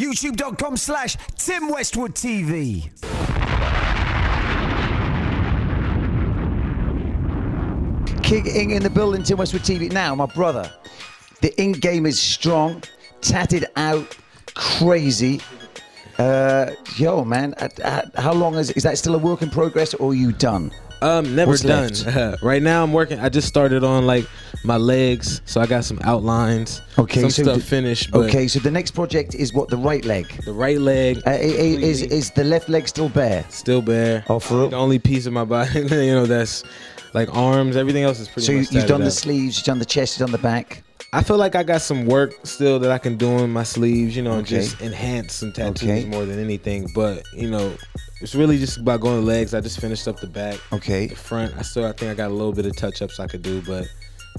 YouTube.com/Tim Westwood TV. King in the building, Tim Westwood TV. Now, my brother, the ink game is strong, tatted out, crazy. Yo, man, how long is that still a work in progress, or are you done? Never What's done. Right now I'm working. I just started on like my legs, so I got some outlines. Okay, some so stuff finished. But okay, so the next project is what, the right leg? the right leg Is the left leg still bare? still bare. Oh, for real? The only piece of my body, that's like arms. Everything else is pretty So much you've done tatted the out. sleeves, you've done the chest, you've done the back. I feel like I got some work still that I can do in my sleeves, and Okay. just enhance some tattoos Okay. more than anything. But it's really just about going to legs. I just finished up the back. Okay. The front, I think I got a little bit of touch-ups I could do, but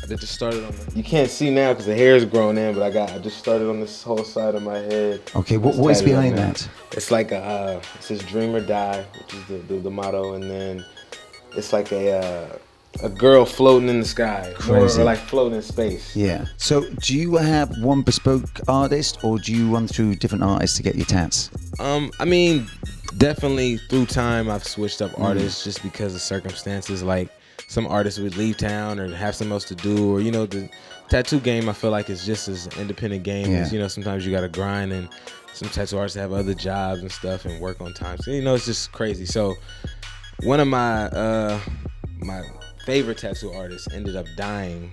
I just started on You can't see now because the hair is grown in, but I just started on this whole side of my head. Okay, what is behind that? It's like it says "Dream or Die," which is the motto, and then it's like a girl floating in the sky, Crazy. or like floating in space. Yeah. So do you have one bespoke artist, or do you run through different artists to get your tats? I mean, definitely through time I've switched up artists just because of circumstances. Like some artists would leave town or have something else to do, or the tattoo game I feel like is just as independent game as sometimes you gotta grind, and some tattoo artists have other jobs and stuff and work on time. So it's just crazy. So one of my my favorite tattoo artists ended up dying,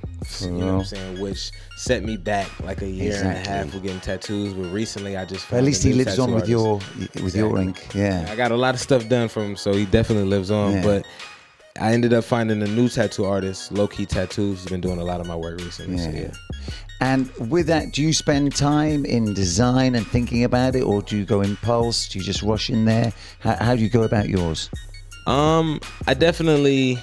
which set me back like a year and a half with getting tattoos. But recently I just found At least he lives tattoo on with artist. your ink. Yeah. I got a lot of stuff done from him, so he definitely lives on. Yeah. But I ended up finding a new tattoo artist, Low Key Tattoos. He's been doing a lot of my work recently. So yeah. And with that, do you spend time in design and thinking about it, or do you go impulse? Do you just rush in there? How do you go about yours? I definitely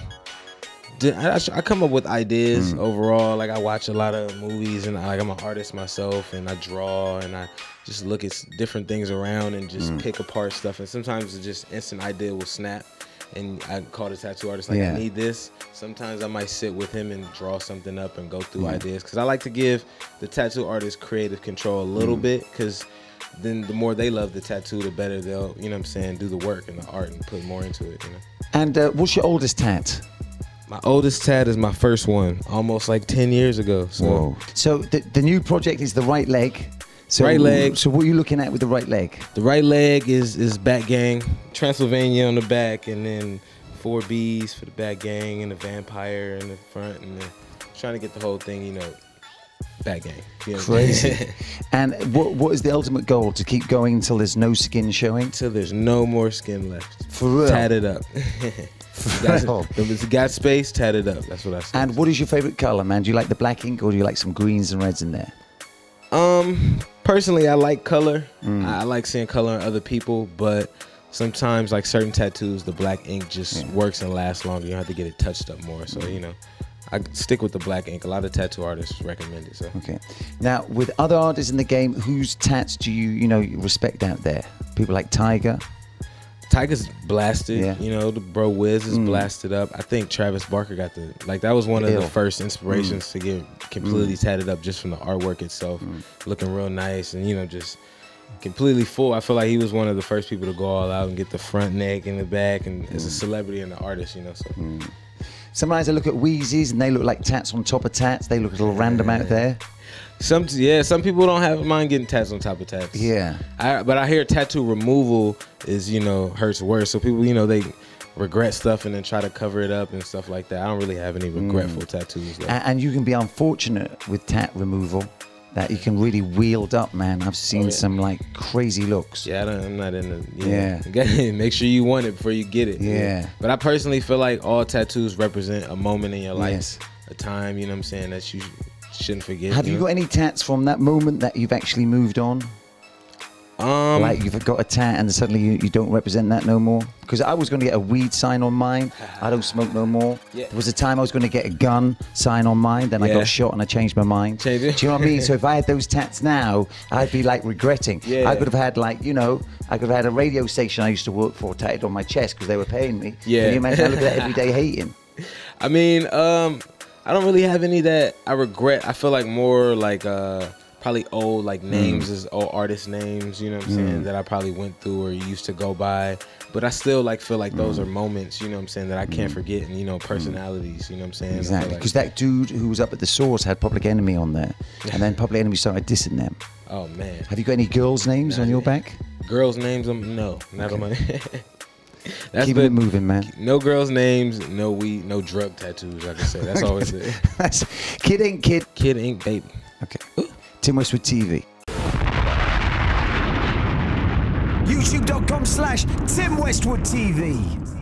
I come up with ideas overall. Like I watch a lot of movies, and I'm an artist myself, and I draw, and I just look at different things around and just pick apart stuff. And sometimes it's just instant idea will snap, and I call the tattoo artist like, I need this. Sometimes I might sit with him and draw something up and go through ideas, because I like to give the tattoo artist creative control a little bit, because then the more they love the tattoo, the better they'll, do the work and the art and put more into it. And what's your oldest tat? My oldest tat is my first one, almost like 10 years ago. So. Whoa. So the new project is the right leg. So, right leg. So what are you looking at with the right leg? The right leg is back gang, Transylvania on the back, and then 4 Bs for the back gang, and the vampire in the front, and then trying to get the whole thing, back gang. Crazy. And what is the ultimate goal? To keep going until there's no skin showing? Until there's no more skin left. For real? Tat it up. If it's got space, tat it up. That's what I say. And what is your favorite color, man? Do you like the black ink, or do you like some greens and reds in there? Personally, I like color. I like seeing color in other people, but sometimes, like certain tattoos, the black ink just works and lasts longer. You don't have to get it touched up more. So, I stick with the black ink. A lot of tattoo artists recommend it. So. Okay. Now, with other artists in the game, whose tats do you respect out there? People like Tiger. Tiger's blasted, the Bro Wiz is blasted up. I think Travis Barker got that was one of the first inspirations to get completely tatted up just from the artwork itself, looking real nice and, just completely full. I feel like he was one of the first people to go all out and get the front, neck, and the back, and as a celebrity and an artist, so. Sometimes I look at Wheezies and they look like tats on top of tats. They look a little random out there. Some people don't mind getting tats on top of tats. Yeah. But I hear tattoo removal is, hurts worse. So people, they regret stuff and then try to cover it up and stuff like that. I don't really have any regretful tattoos. And you can be unfortunate with tat removal, that you can really wield up, man. I've seen some like crazy looks. Yeah, I'm not in the. Make sure you want it before you get it. Yeah. But I personally feel like all tattoos represent a moment in your life, a time, that you shouldn't forget. Have you got any tats from that moment that you've actually moved on? Like you've got a tat and suddenly you don't represent that no more? Because I was going to get a weed sign on mine. I don't smoke no more. There was a time I was going to get a gun sign on mine. Then I got shot and I changed my mind. Do you know what I mean? So if I had those tats now, I'd be like regretting. I could have had I could have had a radio station I used to work for tatted on my chest because they were paying me. Can you imagine? I look at that every day hating. I mean, I don't really have any that I regret. I feel like more like probably old like names as old artist names, you know what I'm saying, that I probably went through or used to go by. But I still like feel like those are moments, you know what I'm saying, that I can't forget, and you know, personalities, you know what I'm saying. Exactly, because that dude who was up at the Source had Public Enemy on there, and then Public Enemy started dissing them. Oh man. Have you got any girls' names on your back? Girls' names? No, not on my. That's Keeping it moving, man. No girls' names, no weed, no drug tattoos. Like I said, that's always it. That's kid ain't kid. Kid ain't baby. Okay. Tim Westwood TV. YouTube.com/Tim Westwood TV.